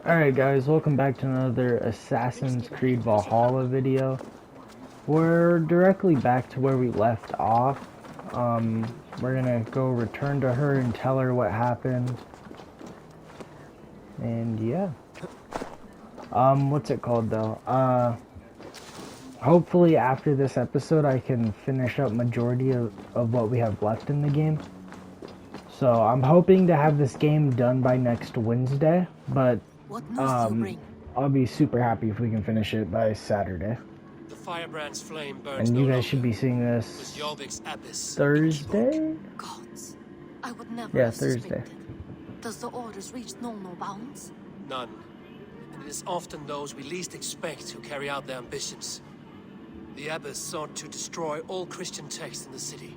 Alright guys, welcome back to another Assassin's Creed Valhalla video. We're directly back to where we left off. We're gonna go return to her and tell her what happened. And yeah. What's it called though? Hopefully after this episode I can finish up majority of what we have left in the game. So I'm hoping to have this game done by next Wednesday, but I'll be super happy if we can finish it by Saturday. The firebrand's flame burns. And you guys should be seeing this Thursday? Gods, I would never Yeah, Thursday. Does the orders reach no bounds? None. And it is often those we least expect who carry out their ambitions. The abbess sought to destroy all Christian texts in the city,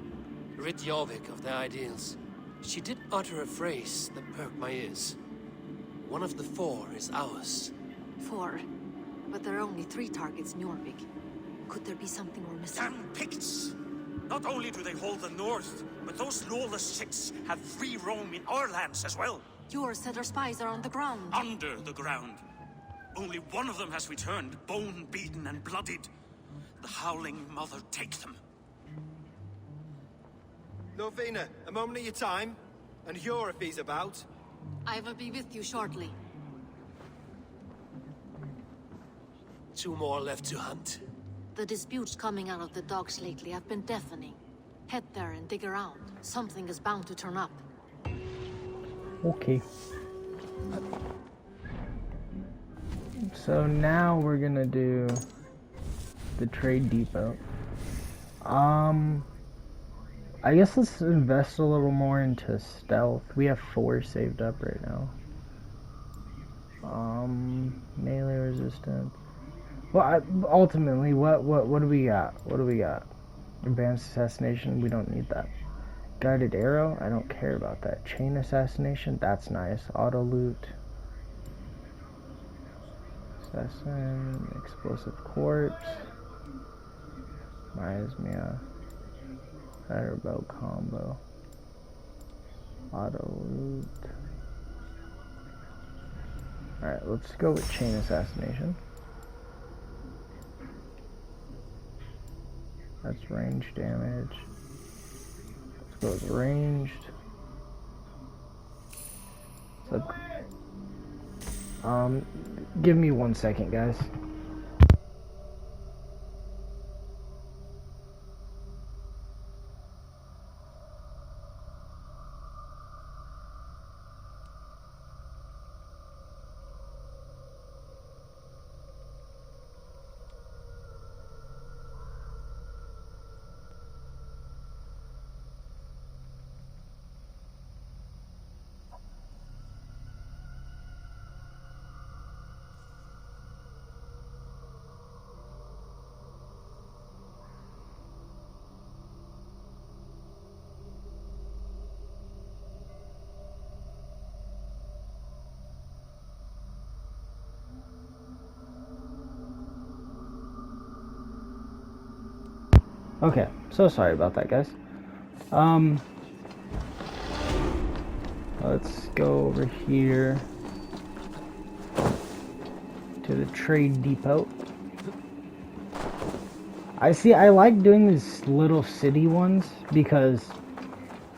rid Jorvik of their ideals. She did utter a phrase that perked my ears. One of the four is ours. 4. But there are only 3 targets in Jorvik. Could there be something we're missing? Damn Picts! Not only do they hold the north, but those lawless shits have free roam in our lands as well. Yours said our spies are on the ground. Under the ground. Only one of them has returned, bone-beaten and bloodied. The Howling Mother take them. Norvina, a moment of your time, and Hjor if he's about. I will be with you shortly. 2 more left to hunt. The disputes coming out of the docks lately have been deafening. Head there and dig around. Something is bound to turn up. Okay. So now we're gonna do the trade depot. I guess let's invest a little more into stealth. We have 4 saved up right now. Melee resistance. Well, ultimately, what do we got? What do we got? Advanced assassination. We don't need that. Guided arrow. I don't care about that. Chain assassination. That's nice. Auto loot. Assassin. Explosive quartz. Miasmia. Fire bow combo. Auto loot. Alright, let's go with chain assassination. That's range damage. Let's go with ranged. So, give me 1 second, guys. Okay, so sorry about that, guys. Let's go over here to the trade depot. I like doing these little city ones because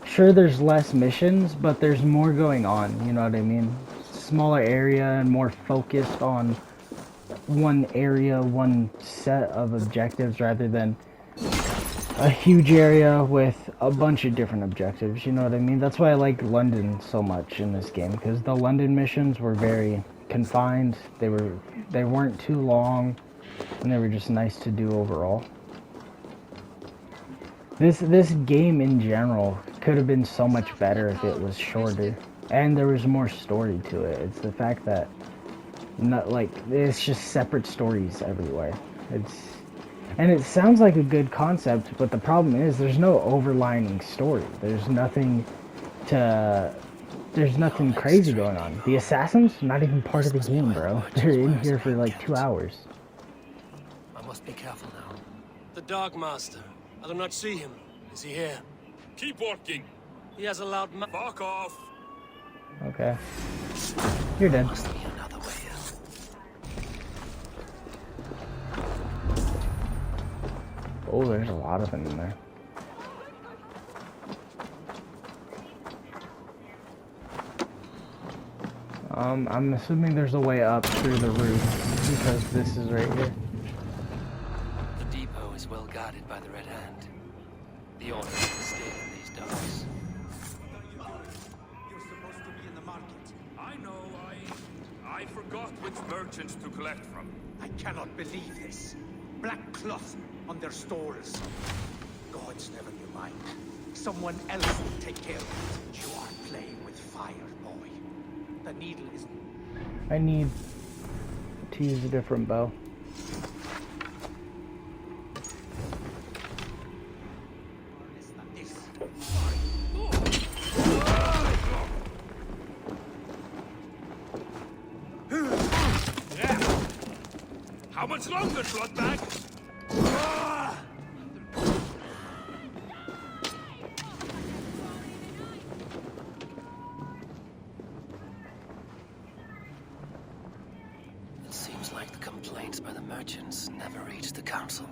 sure there's less missions, but there's more going on, you know what I mean? Smaller area and more focused on one area, one set of objectives rather than a huge area with a bunch of different objectives, you know what I mean? That's why I like London so much in this game, because the London missions were very confined, they weren't too long, and they were just nice to do overall. This game in general could have been so much better if it was shorter, and there was more story to it. It's the fact that, it's just separate stories everywhere. And it sounds like a good concept, but the problem is there's no overlining story. There's nothing crazy going on. The assassins, not even part of the game, bro. They're in here for like 2 hours. I must be careful now. The Dark Master. I do not see him. Is he here? Keep working. He has a loud Fuck off. Okay. You're dead. Must be another way Oh, there's a lot of them in there. I'm assuming there's a way up through the roof, because this is right here. The depot is well guarded by the Red Hand. The Order will stay in these docks. You're supposed to be in the market. I know, I forgot which merchants to collect from. I cannot believe this. Black cloth on their stores. Gods never knew mine. Someone else will take care of it. You are playing with fire, boy. The needle is... I need to use a different bow. How much longer, Bloodbag? It seems like the complaints by the merchants never reached the council.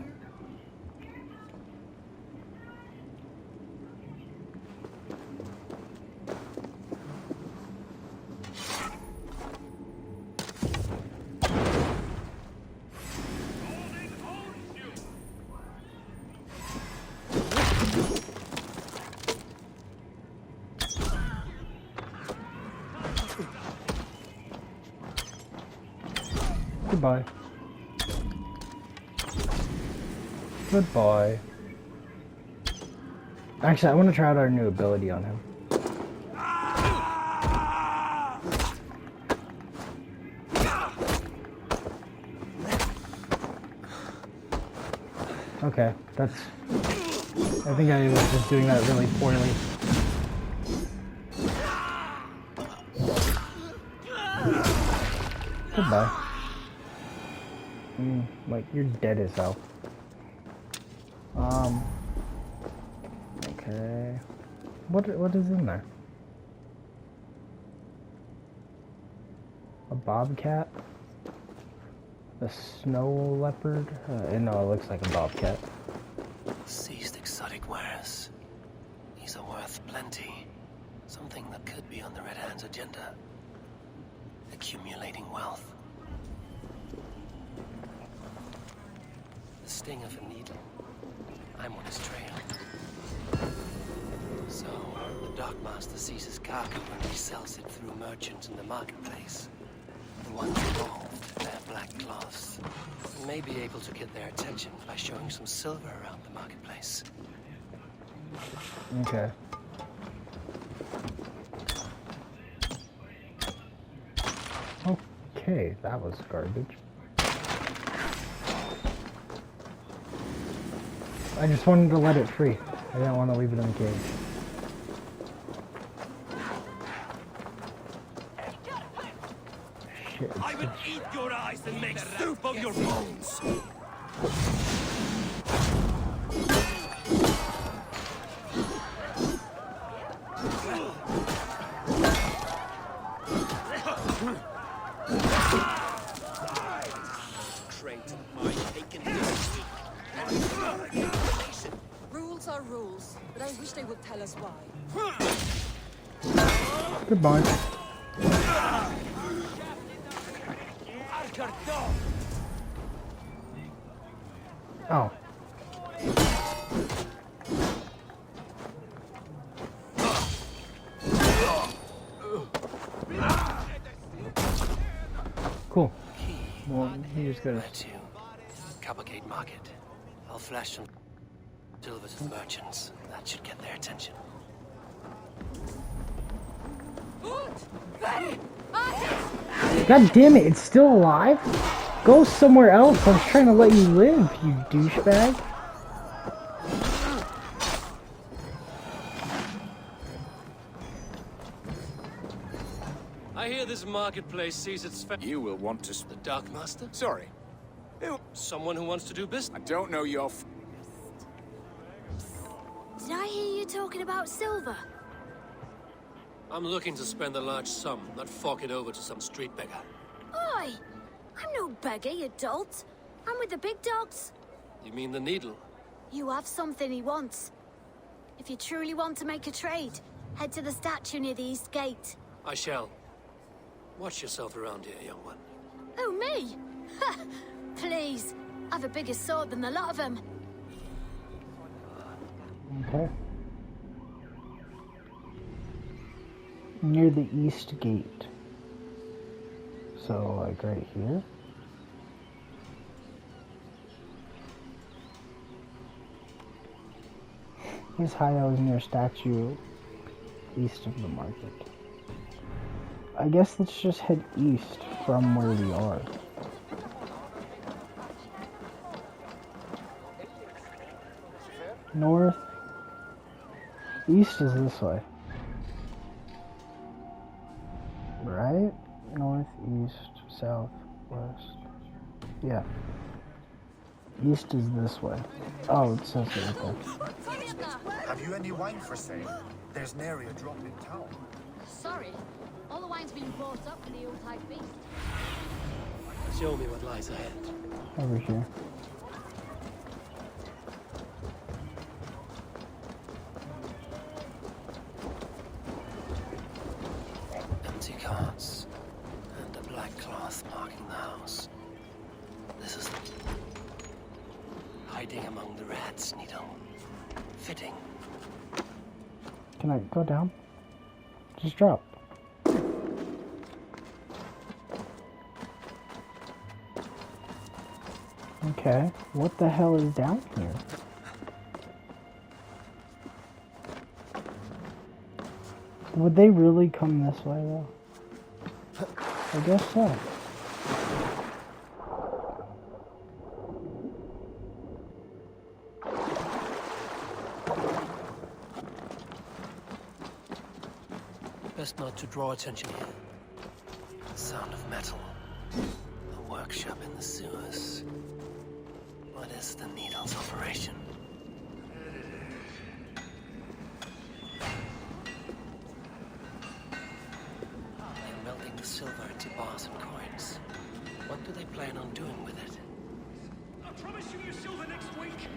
Goodbye. Goodbye. Actually, I want to try out our new ability on him. Okay, that's... I think I was just doing that really poorly. Goodbye. Like, you're dead as hell. Okay. What is in there? A bobcat? A snow leopard? No, it looks like a bobcat. Seized exotic wares. These are worth plenty. Something that could be on the Red Hand's agenda. Accumulating wealth. The sting of a needle. I'm on his trail. So, the Dockmaster seizes cargo and resells it through merchants in the marketplace. The ones involved, their black cloths, may be able to get their attention by showing some silver around the marketplace. Okay. Okay, that was garbage. I just wanted to let it free. I didn't want to leave it in the cage. Shit. I will eat your eyes and make soup of your bones! Rules are rules, but I wish they would tell us why. Goodbye. Oh. Cool. Well, he just got Where to? Coppergate Market. I'll flash some silver to the merchants. That should get their attention. God damn it, it's still alive? Go somewhere else. I was trying to let you live, you douchebag. I hear this marketplace sees its You will want to... The Darkmaster? Sorry. Someone who wants to do business? I don't know your... Did I hear you talking about silver? I'm looking to spend a large sum, not fork it over to some street beggar. Oi! I'm no beggar, you dolt. I'm with the big dogs. You mean the needle? You have something he wants. If you truly want to make a trade, head to the statue near the east gate. I shall. Watch yourself around here, young one. Who, me? Ha! Please, I've a bigger sword than the lot of them. Okay. Near the east gate. So, like right here. His hideout is near a statue east of the market. I guess let's just head east from where we are. North. East is this way. Right? North, east, south, west. Yeah. East is this way. Oh, it says it right there. Have you any wine for sale? There's nary a drop in town. Sorry. All the wine's been bought up for the old high beast. Show me what lies ahead. Over here. Empty carts. And a black cloth marking the house. This is hiding among the rats, Needle. Fitting. Can I go down? Just drop. Okay, what the hell is down here? Would they really come this way though? I guess so. Best not to draw attention here. The sound of metal. A workshop in the sewers. What is the Needle's operation? They're melting the silver into bars and coins. What do they plan on doing with it? I promise you your silver next week.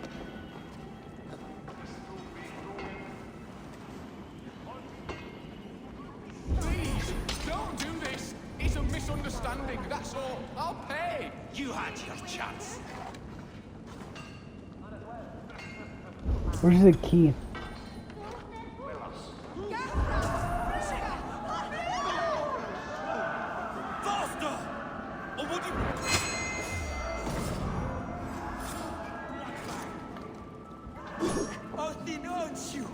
Please, don't do this. It's a misunderstanding, that's all. I'll pay. You had your chance. Where's the key? Faster! Or would you... you.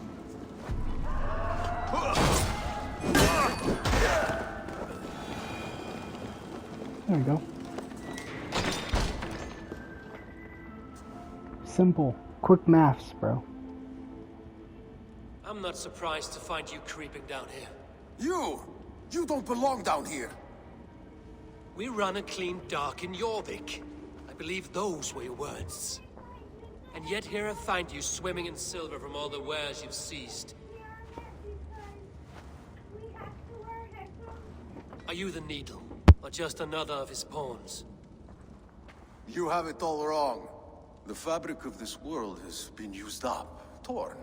There we go. Simple. Quick maths, bro. I'm not surprised to find you creeping down here. You don't belong down here. We run a clean dock in Jorvik. I believe those were your words. And yet here I find you swimming in silver from all the wares you've seized. Are you the Needle, or just another of his pawns? You have it all wrong. The fabric of this world has been used up, torn,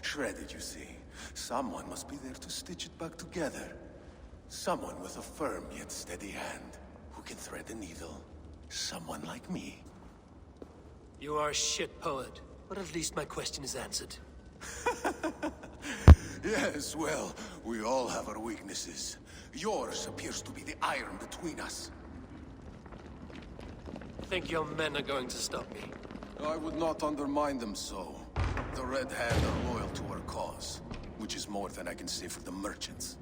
shredded, you see. Someone must be there to stitch it back together. Someone with a firm yet steady hand, who can thread the needle. Someone like me. You are a shit poet, but at least my question is answered. Yes, well, we all have our weaknesses. Yours appears to be the iron between us. Think your men are going to stop me? I would not undermine them so. The Red Hand are loyal to our cause, which is more than I can say for the merchants.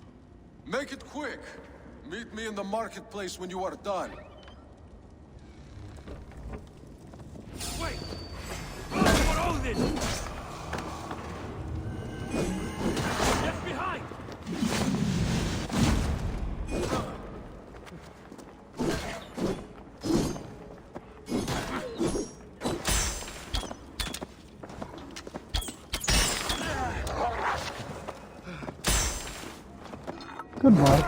Make it quick! Meet me in the marketplace when you are done. Wait! For all this! Left behind! Good boy.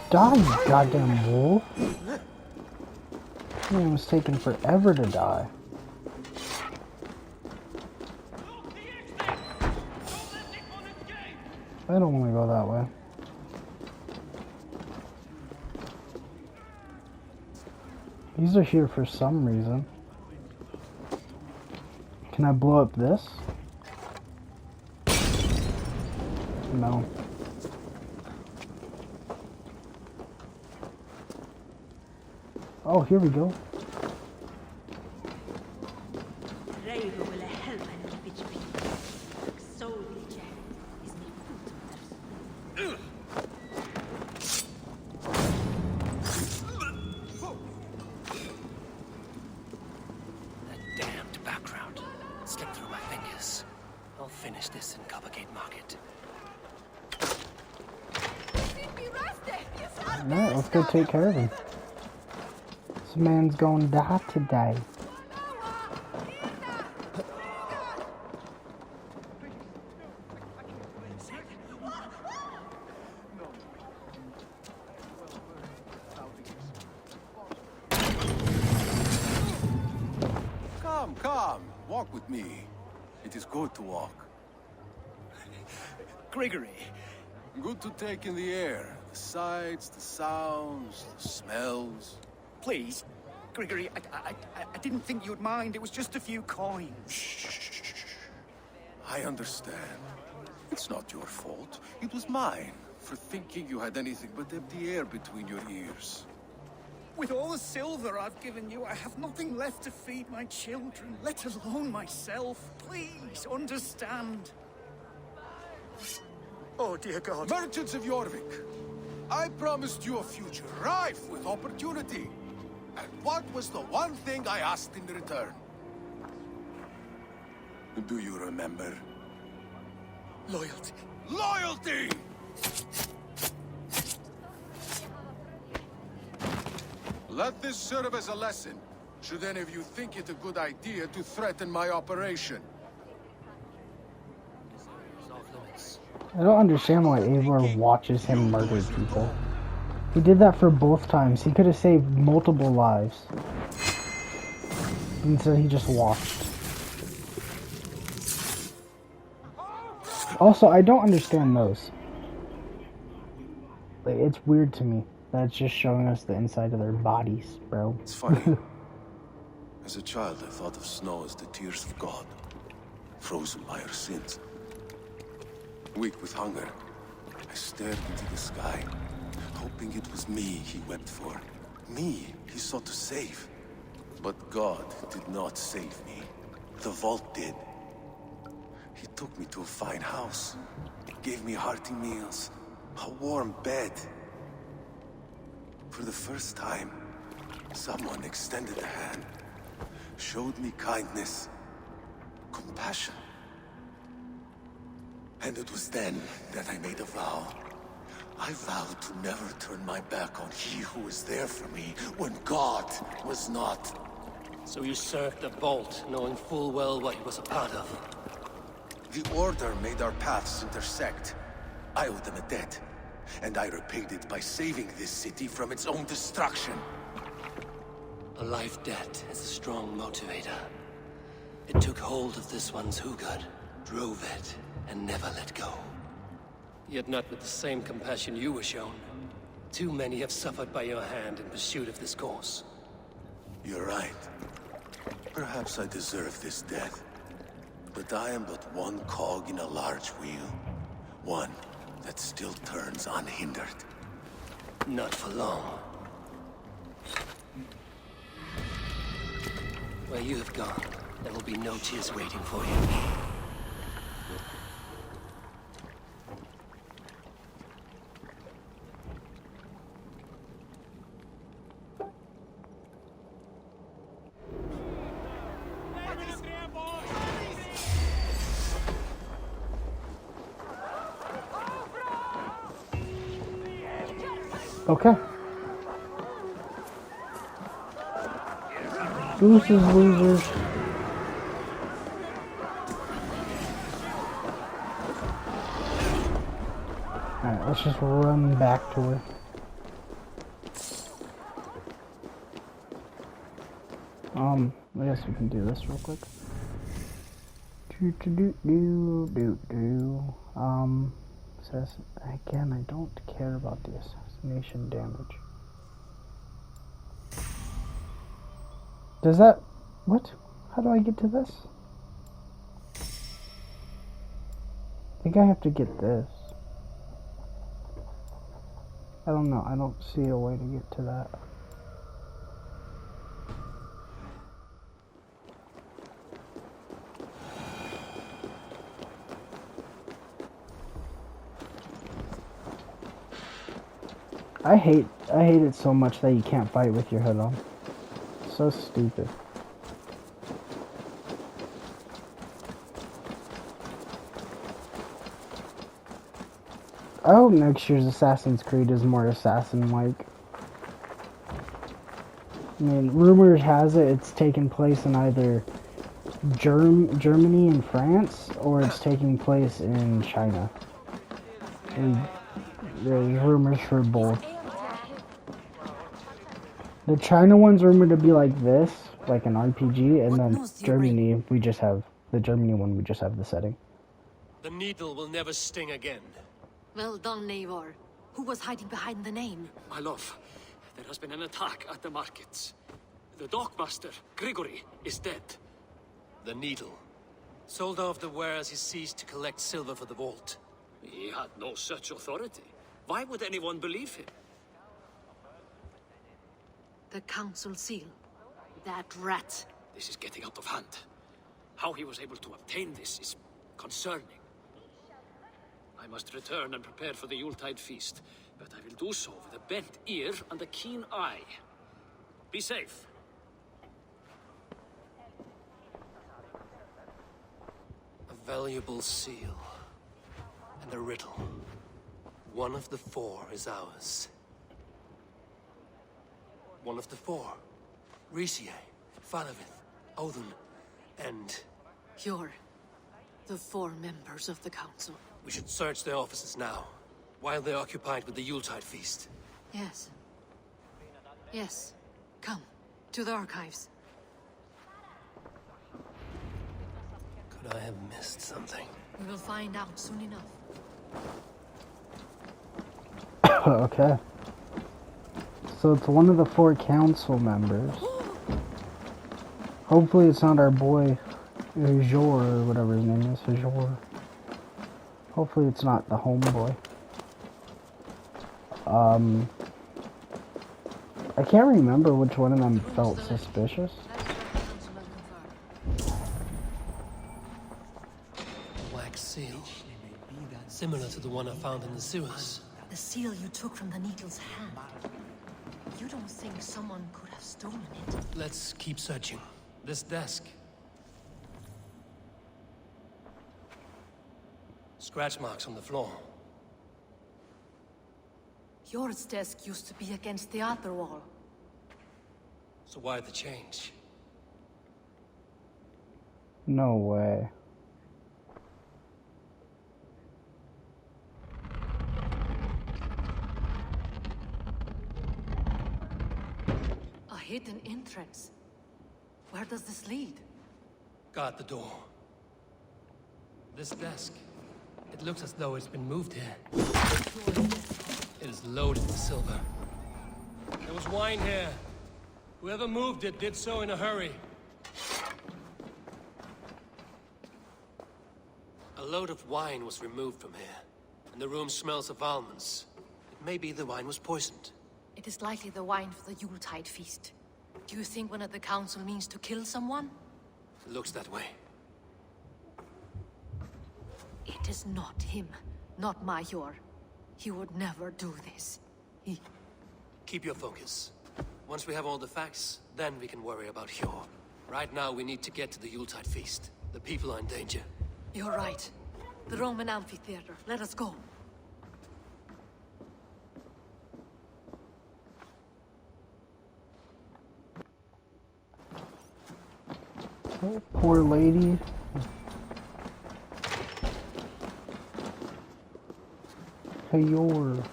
Die, you goddamn wolf. Man, it was taking forever to die. I don't want to go that way. These are here for some reason. Can I blow up this? No. Oh, here we go. Alright, let's go take care of him. This man's gonna die today. Come, walk with me. It is good to walk. Gregory. Good to take in the air. The sights, the sounds, the smells. Please, Gregory, I didn't think you'd mind. It was just a few coins. Shh. I understand. It's not your fault. It was mine for thinking you had anything but empty air between your ears. With all the silver I've given you, I have nothing left to feed my children, let alone myself. Please, understand. Oh, dear God. Merchants of Jorvik, I promised you a future rife with opportunity. And what was the one thing I asked in return? Do you remember? Loyalty. Loyalty! Let this serve as a lesson, should any of you think it a good idea to threaten my operation. I don't understand why Eivor watches him murder people. He did that for both times. He could have saved multiple lives. Instead, he just watched. Also, I don't understand those. Like, it's weird to me that it's just showing us the inside of their bodies, bro. It's funny. As a child, I thought of snow as the tears of God, frozen by our sins. Weak with hunger, I stared into the sky, hoping it was me he wept for. Me he sought to save. But God did not save me. The vault did. He took me to a fine house, gave me hearty meals, a warm bed. For the first time, someone extended a hand, showed me kindness, compassion. And it was then that I made a vow. I vowed to never turn my back on he who was there for me when God was not. So you served the Vault, knowing full well what it was a part of. The Order made our paths intersect. I owed them a debt, and I repaid it by saving this city from its own destruction. A life debt is a strong motivator. It took hold of this one's Hugad, drove it, and never let go. Yet not with the same compassion you were shown. Too many have suffered by your hand in pursuit of this cause. You're right. Perhaps I deserve this death. But I am but one cog in a large wheel. One that still turns unhindered. Not for long. Where you have gone, there will be no tears waiting for you. Okay. Gooses, losers. Alright, let's just run back to her. I guess we can do this real quick. Says again, I don't care about the assassination damage. Does that... What? How do I get to this? I think I have to get this. I don't know. I don't see a way to get to that. I hate it so much that you can't fight with your hood on. So stupid. I hope next year's Assassin's Creed is more assassin-like. I mean, rumors has it it's taking place in either Germany and France, or it's taking place in China. And there's rumors for both. The China one's rumored to be like this, like an RPG, and then Germany, we just have the Germany one. We just have the setting. The needle will never sting again. Well done, Eivor. Who was hiding behind the name? My love, there has been an attack at the markets. The dockmaster, Grigory, is dead. The needle. Sold off the wares he seized to collect silver for the vault. He had no such authority. Why would anyone believe him? The council seal. That rat. This is getting out of hand. How he was able to obtain this is concerning. I must return and prepare for the Yuletide feast, but I will do so with a bent ear and a keen eye. Be safe. A valuable seal. And a riddle. One of the four is ours. One of the four. Riesier, Falavith, Odin, and... You're the four members of the council. We should search their offices now, while they're occupied with the Yuletide feast. Yes. Yes. Come, to the archives. Could I have missed something? We will find out soon enough. Okay. So it's one of the four council members. Hopefully it's not our boy Eivor or whatever his name is. Eivor. Hopefully it's not the homeboy. I can't remember which one of them felt suspicious. Wax seal. Similar to the one I found in the sewers. The seal you took from the needle's hand. You don't think someone could have stolen it? Let's keep searching. This desk. Scratch marks on the floor. Yours desk used to be against the other wall. So why the change? No way. A hidden entrance. Where does this lead? Guard the door. This desk. It looks as though it's been moved here. It is loaded with silver. There was wine here. Whoever moved it did so in a hurry. A load of wine was removed from here, and the room smells of almonds. It may be the wine was poisoned. It is likely the wine for the Yuletide feast. Do you think one of the council means to kill someone? It looks that way. It is not him, not Major. He would never do this. Keep your focus. Once we have all the facts, then we can worry about Hjor. Right now, we need to get to the Yuletide feast. The people are in danger. You're right. The Roman amphitheater. Let us go. Oh, poor lady. Eivor.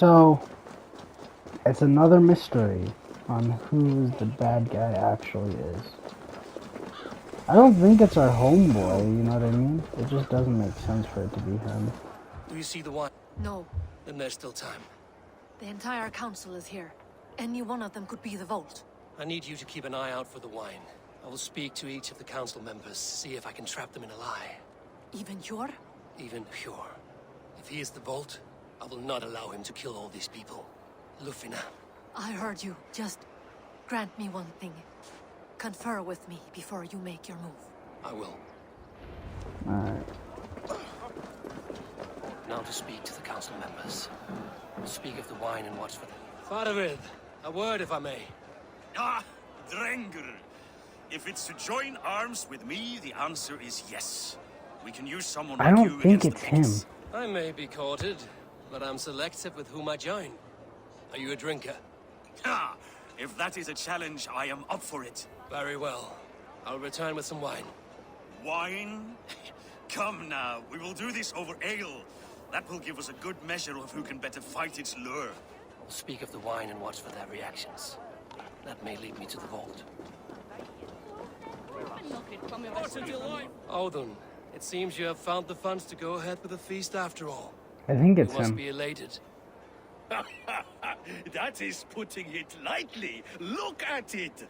So, it's another mystery on who the bad guy actually is. I don't think it's our homeboy, you know what I mean? It just doesn't make sense for it to be him. Do you see the wine? No, Then there's still time. the entire council is here. Any one of them could be the Vault. I need you to keep an eye out for the wine. I will speak to each of the council members, see if I can trap them in a lie. Even Hjor? Even Pure. If he is the Vault, I will not allow him to kill all these people. Lufina. I heard you. Just grant me one thing. Confer with me before you make your move. I will. Alright. Now to speak to the council members. Speak of the wine and watch for them. Fatherith, a word if I may. Ah, Drengr. If it's to join arms with me, the answer is yes. We can use someone I like don't you think against it's the him. Picts. I may be courted, but I'm selective with whom I join. Are you a drinker? Ha! If that is a challenge, I am up for it. Very well. I'll return with some wine. Wine? Come now, we will do this over ale. That will give us a good measure of who can better fight its lure. I'll speak of the wine and watch for their reactions. That may lead me to the vault. Odin, it seems you have found the funds to go ahead with the feast after all. I think You it's must him. be elated. That is putting it lightly. Look at it.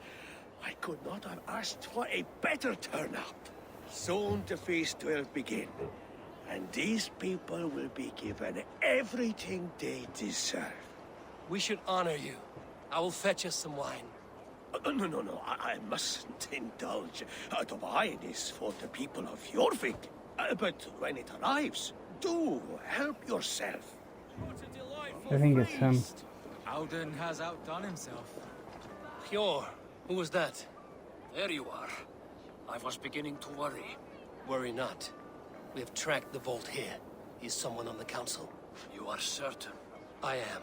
I could not have asked for a better turnout. Soon the feast will begin, and these people will be given everything they deserve. We should honor you. I will fetch us some wine. No, I mustn't indulge. The wine is for the people of Jorvik. But when it arrives, do help yourself. I think it's him. Alden has outdone himself. Hjor, who was that? There you are. I was beginning to worry. Worry not. We have tracked the vault here. He is someone on the council. You are certain? I am.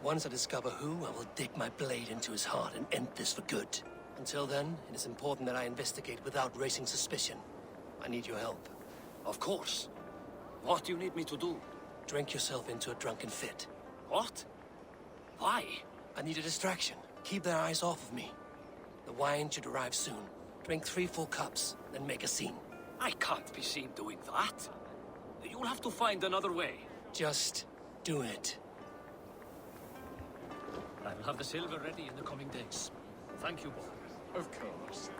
Once I discover who, I will dig my blade into his heart and end this for good. Until then, it is important that I investigate without raising suspicion. I need your help. Of course. What do you need me to do? Drink yourself into a drunken fit. What? Why? I need a distraction. Keep their eyes off of me. The wine should arrive soon. Drink 3 full cups, then make a scene. I can't be seen doing that. You'll have to find another way. Just do it. I will have the silver ready in the coming days. Thank you, boy. Of course.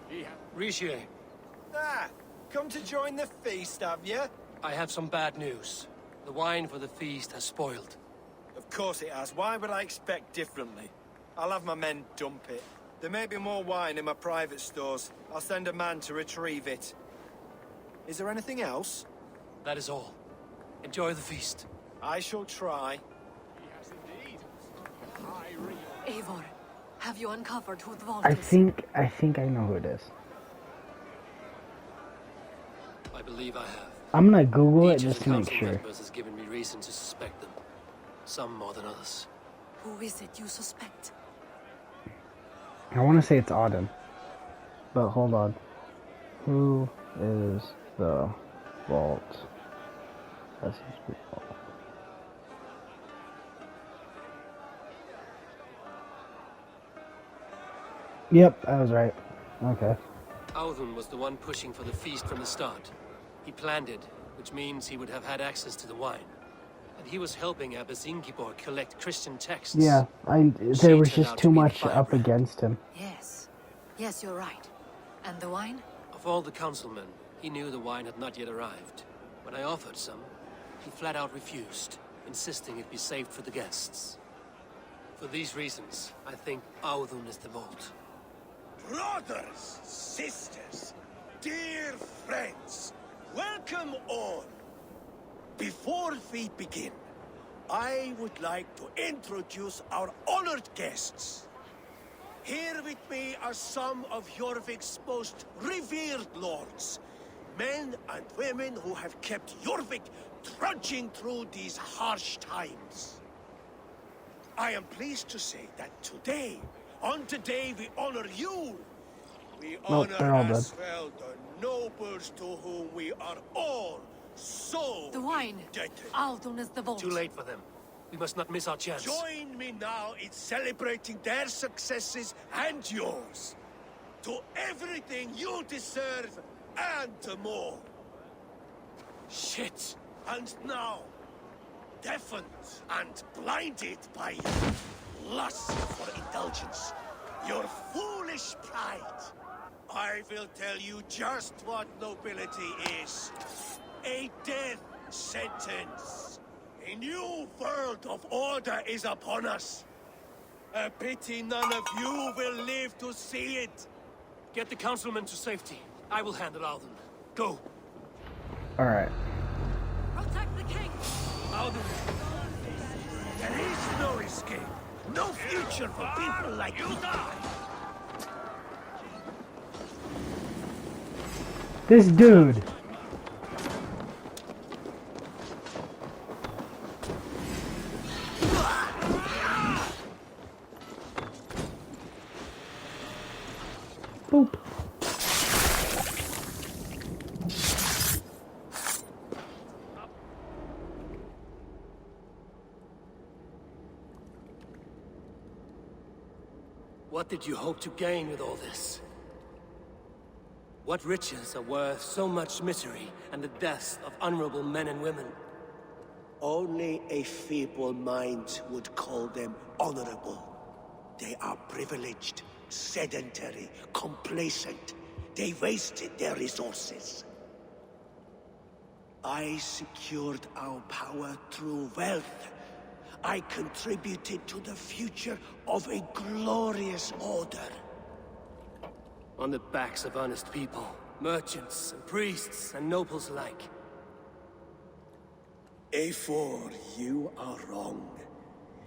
Richier, Come to join the feast, have you? I have some bad news. The wine for the feast has spoiled. Of course it has. Why would I expect differently? I'll have my men dump it. There may be more wine in my private stores. I'll send a man to retrieve it. Is there anything else? That is all. Enjoy the feast. I shall try. Eivor, have you uncovered who the Vault I is? think I know who it is. I believe I have. I'm gonna Google it Each of just the to make council sure. members has given me reason to suspect them. Some more than others. Who is it you suspect? I want to say it's Auden. But hold on. Who is the Vault? That's his people. Yep, I was right. Okay. Audun was the one pushing for the feast from the start. He planned it, which means he would have had access to the wine. And he was helping Abbess Ingibor collect Christian texts. Yeah, there was just too much up against him. Yes. Yes, you're right. And the wine? Of all the councilmen, he knew the wine had not yet arrived. When I offered some, he flat out refused, insisting it be saved for the guests. For these reasons, I think Audun is the Vault. Brothers, sisters, dear friends, welcome all. Before we begin, I would like to introduce our honored guests. Here with me are some of Jorvik's most revered lords, men and women who have kept Jorvik trudging through these harsh times. I am pleased to say that today, on the day we honor you, we honor they're all as dead. well the nobles to whom we are all so The wine. indebted. Aldun is the Vault. Too late for them. We must not miss our chance. Join me now in celebrating their successes and yours. To everything you deserve and more. Shit! And now, deafened and blinded by lust for indulgence, your foolish pride, I will tell you just what nobility is. A death sentence. A new world of order is upon us. A pity none of you will live to see it. Get the councilman to safety. I will handle Alden. Go. Alright. Protect the king! Alden, there is no escape. No future for people like you. This dude. Boop. What did you hope to gain with all this? What riches are worth so much misery and the deaths of honorable men and women? Only a feeble mind would call them honorable. They are privileged, sedentary, complacent. They wasted their resources. I secured our power through wealth. I contributed to the future of a glorious order. On the backs of honest people, merchants and priests and nobles alike. Eivor, you are wrong.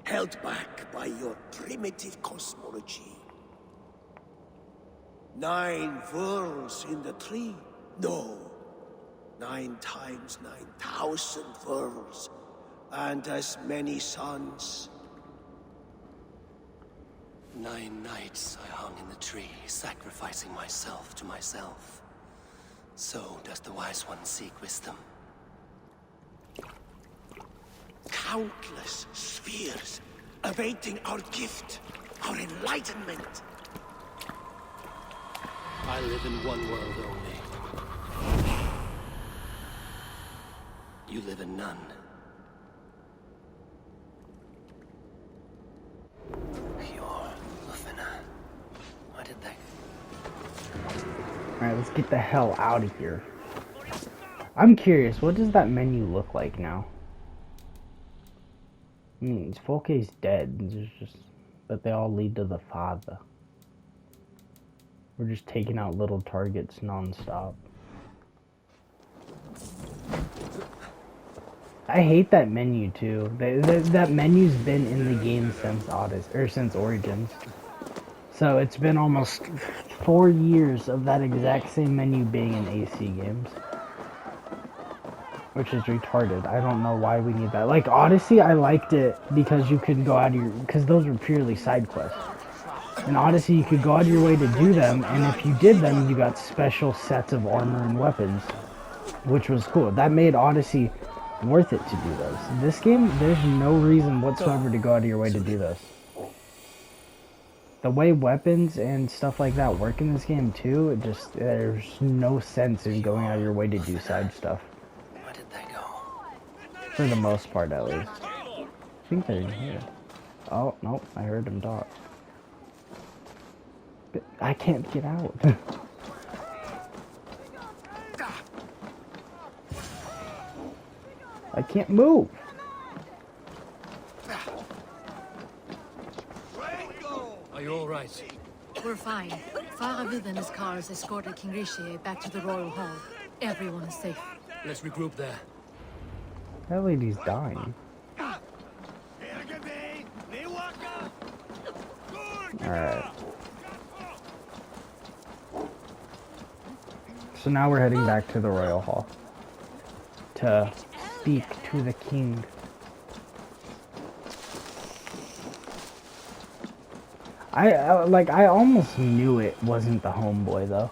Held back by your primitive cosmology. 9 worlds in the tree? No. 9 times 9,000 worlds. And as many suns. 9 nights I hung in the tree, sacrificing myself to myself. So does the Wise One seek wisdom. Countless spheres, awaiting our gift, our enlightenment. I live in one world only. You live in none. Why did they? Alright, let's get the hell out of here. I'm curious, what does that menu look like now? I mean, Folke's dead, there's just, but they all lead to the Father. We're just taking out little targets non-stop. I hate that menu too. That menu's been in the game since Odyssey, or since Origins. So it's been almost 4 years of that exact same menu being in AC games. Which is retarded. I don't know why we need that. Like Odyssey, I liked it because you could go out of your... because those were purely side quests. In Odyssey, you could go out of your way to do them, and if you did them, you got special sets of armor and weapons. Which was cool. That made Odyssey worth it to do those. In this game, there's no reason whatsoever to go out of your way to do this. The way weapons and stuff like that work in this game too, it just, there's no sense in going out of your way to do side stuff. Where did they go? For the most part, at least. I think they're in here. Oh, nope, I heard them talk. But I can't get out. I can't move. Are you all right? We're fine. Faravid and his cars escorted King Rishi back to the Royal Hall. Everyone is safe. Let's regroup there. That lady's dying. Alright. So now we're heading back to the Royal Hall. To speak to the king. I almost knew it wasn't the homeboy though.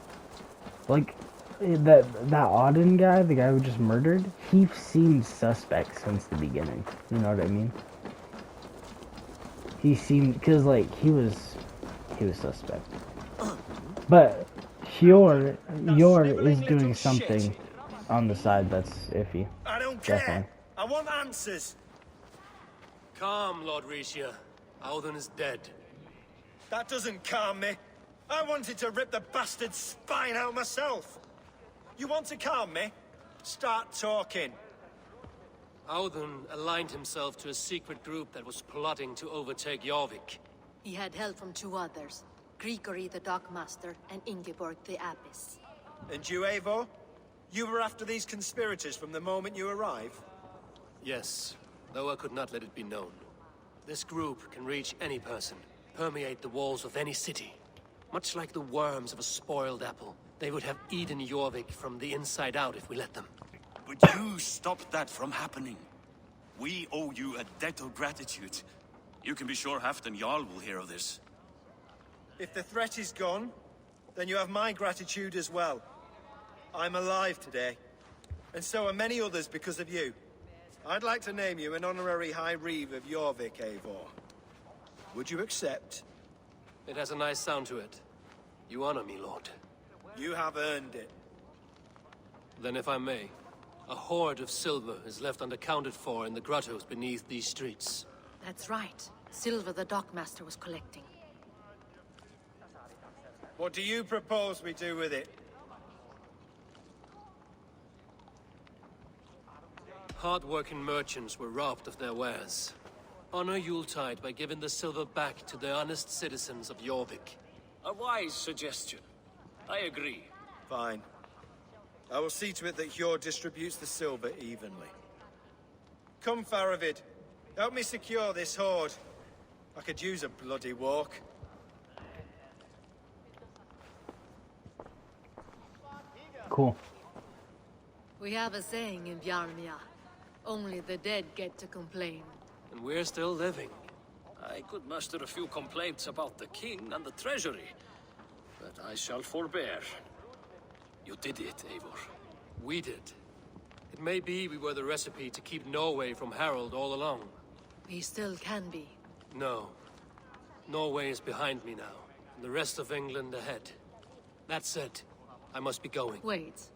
Like that Auden guy, the guy who just murdered, he seemed suspect since the beginning. You know what I mean? he seemed, because like he was suspect. But Yor is doing something on the side that's iffy. I don't Definitely. care. I want answers. Calm, Lord Rishia. Auden is dead. That doesn't calm me. I wanted to rip the bastard's spine out myself. You want to calm me? Start talking. Auden aligned himself to a secret group that was plotting to overtake Jorvik. He had help from two others, Grigori the Dockmaster and Ingeborg the Abbess. And you, Eivor? You were after these conspirators from the moment you arrived? Yes, though I could not let it be known. This group can reach any person, permeate the walls of any city. Much like the worms of a spoiled apple, they would have eaten Jorvik from the inside out if we let them. But you stopped that from happening. We owe you a debt of gratitude. You can be sure Halfdan Jarl will hear of this. If the threat is gone, then you have my gratitude as well. I'm alive today, and so are many others because of you. I'd like to name you an honorary High Reeve of Jorvik, Eivor. Would you accept? It has a nice sound to it. You honor me, Lord. You have earned it. Then if I may, a hoard of silver is left unaccounted for in the grottos beneath these streets. That's right. Silver the Dockmaster was collecting. What do you propose we do with it? Hard-working merchants were robbed of their wares. Honor Yuletide by giving the silver back to the honest citizens of Jorvik. A wise suggestion. I agree. Fine. I will see to it that Hjor distributes the silver evenly. Come, Faravid. Help me secure this hoard. I could use a bloody walk. Cool. We have a saying in Bjarmia. Only the dead get to complain. And we're still living. I could muster a few complaints about the king and the treasury, but I shall forbear. You did it, Eivor. We did. It may be we were the recipe to keep Norway from Harald all along. We still can be. No. Norway is behind me now, and the rest of England ahead. That said, I must be going. Wait.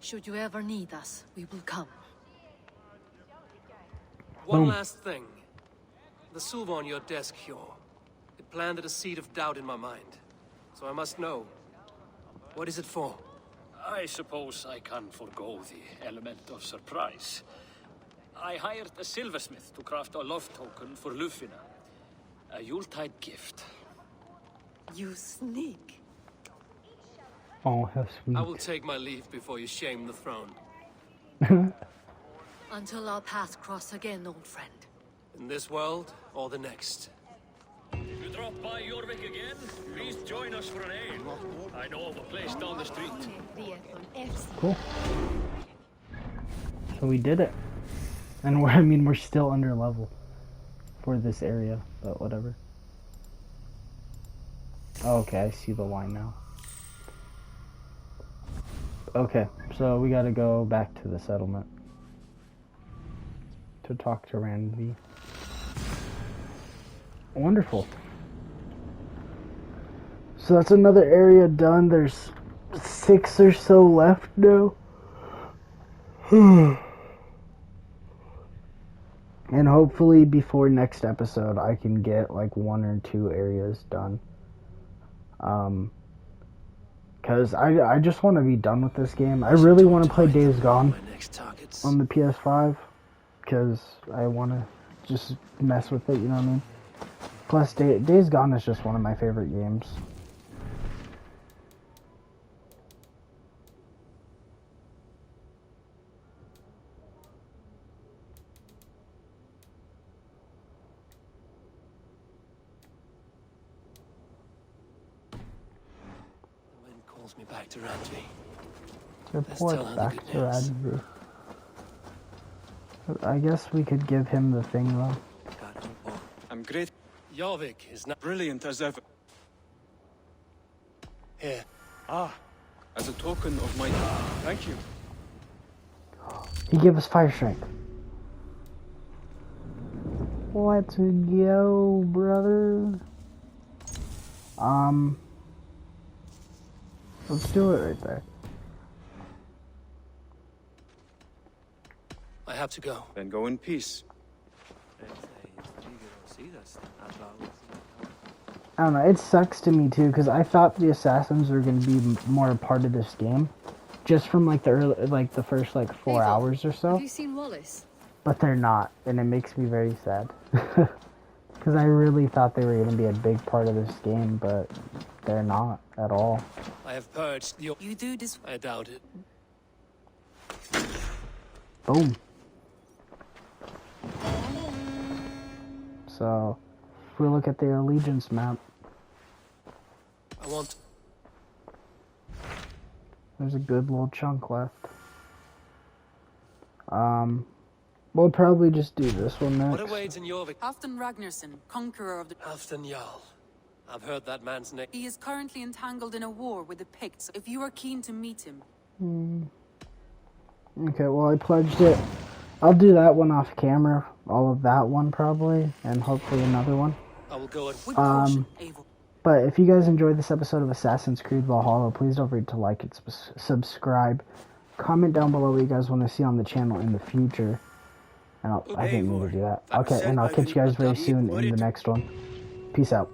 Should you ever need us, we will come. One last thing. The silver on your desk, Hjor. It planted a seed of doubt in my mind. So I must know. What is it for? I suppose I can forego the element of surprise. I hired a silversmith to craft a love token for Lufina. A Yuletide gift. You sneak. Oh, how sweet. I will take my leave before you shame the throne. Until our paths cross again, old friend. In this world, or the next. If you drop by Jorvik again, please join us for an ale. I know of a place down the street. Cool. So we did it. And we're still under level for this area, but whatever. Oh, okay, I see the line now. Okay, so we gotta go back to the settlement to talk to Randvi. Wonderful. So that's another area done. There's 6 or so left now. And hopefully before next episode I can get like 1 or 2 areas done. Because I just want to be done with this game. I really want to play Days Gone on the PS5. Because I want to just mess with it, you know what I mean? Plus, Days Gone is just one of my favorite games. Me back to Randvi. Report back to Randvi. I guess we could give him the thing though. I'm great. Jorvik is not Brilliant as ever. here. Ah, as a token of my... Thank you. He gave us fire strike. Let's go, brother. Let's do it right there. I have to go. Then go in peace. I don't know, it sucks to me too, because I thought the assassins were going to be more a part of this game. Just from like the early, like the first like 4 hours or so. Have you seen Wallace? But they're not, and it makes me very sad. Because I really thought they were going to be a big part of this game, but they're not at all. I have purged your... You do this... I doubt it. Boom. So, if we look at the allegiance map, I want... there's a good little chunk left. We'll probably just do this one next. What awaits in Jorvik? Halfdan Ragnarsson, conqueror of the... Halfdan Jarl. I've heard that man's name. He is currently entangled in a war with the Picts. If you are keen to meet him... Okay, well I pledged it. I'll do that one off camera. All of that one probably, and hopefully another one. I will go with caution, Eivor. But if you guys enjoyed this episode of Assassin's Creed Valhalla, please don't forget to like it, subscribe, comment down below what you guys want to see on the channel in the future. And I didn't mean to do that. Okay, and I'll catch you guys very soon in the next one. Peace out.